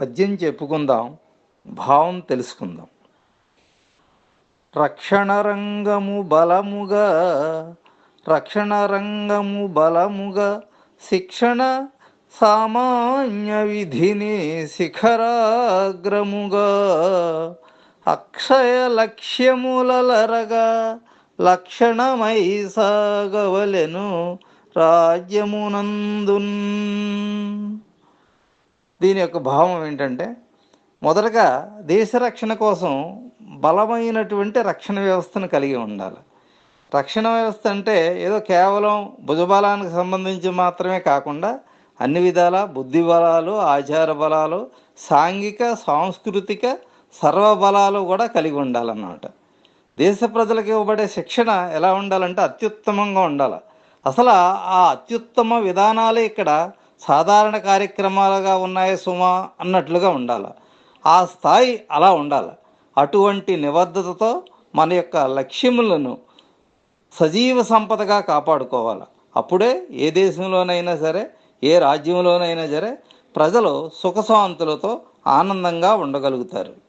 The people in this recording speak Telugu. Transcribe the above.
పద్యం చెప్పుకుందాం, భావం తెలుసుకుందాం. రక్షణ రంగము బలముగా శిక్షణ సామాన్య విధిని శిఖరాగ్రముగా అక్షయ లక్ష్యములరగా లక్షణమై సాగవలెను రాజ్యమునందున్. దీని యొక్క భావం ఏంటంటే, మొదటగా దేశ రక్షణ కోసం బలమైనటువంటి రక్షణ వ్యవస్థను కలిగి ఉండాలి. రక్షణ వ్యవస్థ అంటే ఏదో కేవలం భుజబలానికి సంబంధించి మాత్రమే కాకుండా అన్ని విధాల బుద్ధి బలాలు, ఆచార బలాలు, సాంఘిక సాంస్కృతిక సర్వబలాలు కూడా కలిగి ఉండాలన్నమాట. దేశ ప్రజలకు ఇవ్వబడే శిక్షణ ఎలా ఉండాలంటే అత్యుత్తమంగా ఉండాలి. అసలు ఆ అత్యుత్తమ విధానాలే ఇక్కడ సాధారణ కార్యక్రమాలుగా ఉన్నాయి సుమా అన్నట్లుగా ఉండాలి. ఆ స్థాయి అలా ఉండాలి. అటువంటి నిబద్ధతతో మన యొక్క లక్ష్యములను సజీవ సంపదగా కాపాడుకోవాలి. అప్పుడే ఏ దేశంలోనైనా సరే, ఏ రాజ్యంలోనైనా సరే ప్రజలు సుఖశాంతులతో ఆనందంగా ఉండగలుగుతారు.